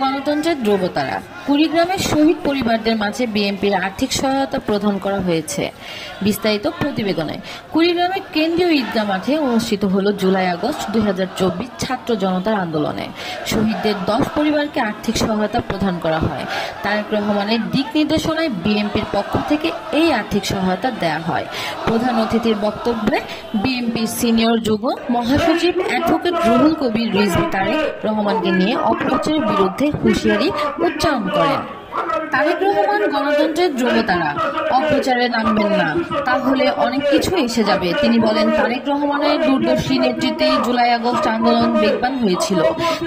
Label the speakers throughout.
Speaker 1: গণতন্ত্রের ধ্রুবতারা কুড়িগ্রামের শহীদ পরিবারদের মাঝে বিএনপির আর্থিক সহায়তা প্রদান করা হয়েছে। বিস্তারিত প্রতিবেদনে। কুড়িগ্রামের কেন্দ্রীয় ঈদগাহ মাঠে অনুষ্ঠিত হল জুলাই আগস্ট 2024 ছাত্র জনতার আন্দোলনে শহীদদের 10 পরিবারকে আর্থিক সহায়তা প্রদান করা হয়। তারেক রহমানের দিক নির্দেশনায় বিএনপির পক্ষ থেকে এই আর্থিক সহায়তা দেওয়া হয়। প্রধান অতিথির বক্তব্যে বিএনপির সিনিয়র যুগ্ম মহাসচিব অ্যাডভোকেট রুহুল কবির রিজভী তারেক রহমানকে নিয়ে অপপ্রচারের বিরুদ্ধে হুঁশিয়ারি উচ্চারণ করেন। তারেক রহমান গণতন্ত্রের ধ্রুবতারা, অপপ্রচারে নামবেন না, তাহলে অনেক কিছু এসে যাবে। তিনি বলেন, তারেক রহমানের দূরদর্শী নেতৃত্বে জুলাই আগস্ট আন্দোলন বেগবান হয়েছিল।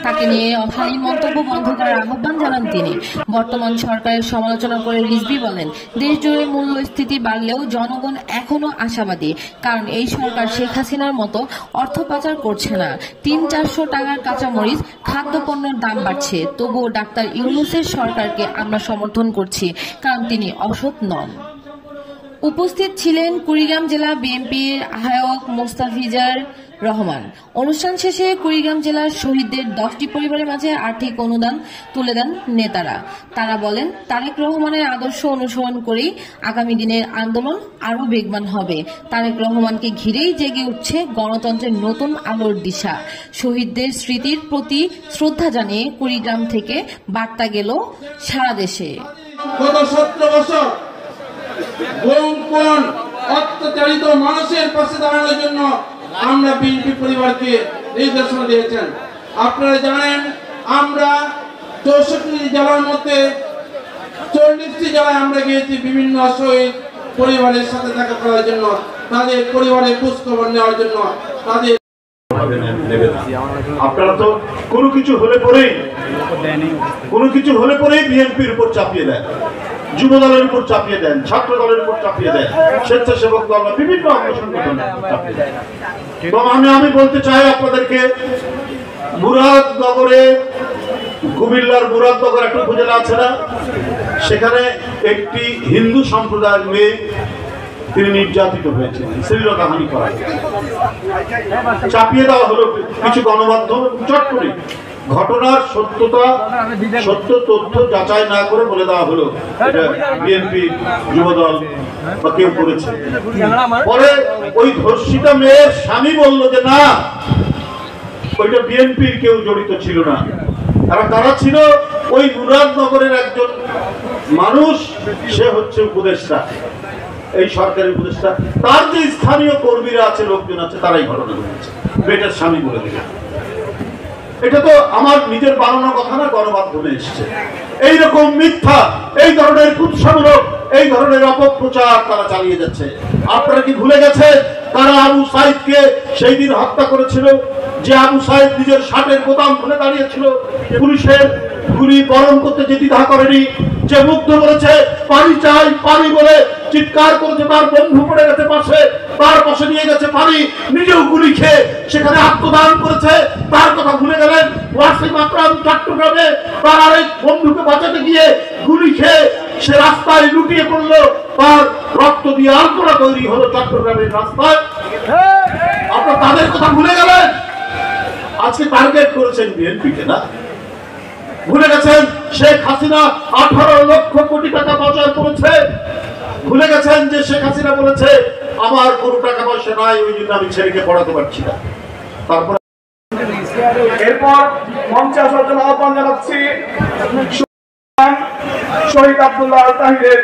Speaker 1: তাকে নিয়ে অশালীন মন্তব্য বন্ধ করার আহ্বান জানান তিনি। বর্তমান সরকারের সমালোচনা করে রিজভী বলেন, দেশ জুড়ে মূল্যস্ফীতি বাড়লেও জনগণ এখনো আশাবাদী, কারণ এই সরকার শেখ হাসিনার মতো অর্থ পাচার করছে না। 300-400 টাকার কাঁচামরিচ, খাদ্যপণ্যের দাম বাড়ছে, তবুও ডাক্তার ইউনূসের সরকারকে আমরা সমর্থন করছি, কারণ তিনি অসৎ নন। উপস্থিত ছিলেন কুড়িগ্রাম জেলা বিএনপির আহ্বায়ক মোস্তাফিজার রহমান। অনুষ্ঠান শেষে কুড়িগ্রাম জেলার শহীদদের 10টি পরিবারের মাঝে আর্থিক অনুদান তুলে দেন নেতারা। তারা বলেন, তারেক রহমানের আদর্শ অনুসরণ করেই আগামী দিনের আন্দোলন আরো বেগবান হবে। তারেক রহমানকে ঘিরেই জেগে উঠছে গণতন্ত্রের নতুন আলোর দিশা। শহীদদের স্মৃতির প্রতি শ্রদ্ধা জানিয়ে কুড়িগ্রাম থেকে বার্তা গেল সারা দেশে।
Speaker 2: গত 17 বছর অত্যাচারিত মানুষের পাশে দাঁড়ানোর জন্য আমরা বিএনপি পরিবারকে নির্দেশনা দিয়েছেন। আপনারা জানেন, আমরা 64 জেলার মধ্যে 40টি জেলায় আমরা গিয়েছি বিভিন্ন শহীদ পরিবারের সাথে দেখা করার জন্য, তাদের পরিবারের খোঁজ খবর নেওয়ার জন্য। তাদের
Speaker 3: আপনারা তো কোনো কিছু হলে পরেই বিএনপির উপর চাপিয়ে দেন, যুব দলের উপর চাপিয়ে দেন, ছাত্র দলের উপর চাপিয়ে দেন, স্বেচ্ছাসেবক দল, বিভিন্ন অঙ্গ সংগঠন চাপিয়ে দেন। তো আমি বলতে চাই আপনাদেরকে, মুরাদনগরে, কুমিল্লার মুরাদনগর একটা উপজেলা আছে না, সেখানে একটি হিন্দু সম্প্রদায়ের মেয়ে তিনি নির্যাতিত হয়েছেন, শ্লীলতাহানি করা চাপিয়ে দেওয়া হলো কিছু গণমাধ্যম চট করে। ঘটনার সত্য তথ্য যাচাই না করে বলে দেওয়া হলো এটা বিএনপি যুবদল বা কেউ করেছে। পরে ওই ধর্ষিতা মেয়ের স্বামী বলল যে না, ওইটা বিএনপির কেউ জড়িত ছিল না, তারা ছিল ওই মুরাদনগরের একজন মানুষ, সে হচ্ছে উপদেষ্টা, এই সরকারের উপদেষ্টা, তার যে স্থানীয় কর্মীরা আছে, লোকজন আছে, তারাই ঘটনা ঘটেছে, বেটার স্বামী বলে দিল। এটা তো আমার নিজের বানানো কথা না, গণমাধ্যমে এসছে। এইরকম মিথ্যা, এই ধরনের কুৎসামূলক, এই ধরনের অপপ্রচার তারা চালিয়ে যাচ্ছে। আপনারা কি ভুলে গেছেন তারা আবু সাইদকে সেই দিন হত্যা করেছিল, যে আবু সাইদ নিজের শার্টের বোতাম খুলে দাঁড়িয়েছিল, পুলিশের গুলি বরণ করতে যে দ্বিধা করেনি, যে মুগ্ধ করেছে পানি চাই পানি বলে চিৎকার করেছে, তার বন্ধু পড়ে গেছে পাশে, তার পাশে নিয়ে গেছে পানি, নিজেও গুলি খেয়ে সেখানে আত্মদান করেছে, তার কথা ভুলে গেলেন। ওয়াসিম আকরাম চট্টগ্রামে তার আরেক বন্ধুকে বাঁচাতে গিয়ে গুলি খেয়ে সে রাস্তায় লুটিয়ে পড়লো, তার রক্ত দিয়ে আলপনা তৈরি হলো চট্টগ্রামের রাস্তায়। আপনারা তাদের কথা ভুলে গেলেন, আজকে টার্গেট করেছেন বিএনপিকে না? ভুলে গেছেন শেখ হাসিনা 18 লক্ষ কোটি টাকা পাচার করেছে? ভুলে গেছেন যে শেখ হাসিনা বলেছে আমার কোনো টাকা পয়সা নাই, ওই জন্য আমি ছেলেকে পড়াতে পারছি না? তারপর
Speaker 4: এরপর মঞ্চে আসার জন্য আহ্বান জানাচ্ছি শহীদ আব্দুল্লাহ আল তাহিরের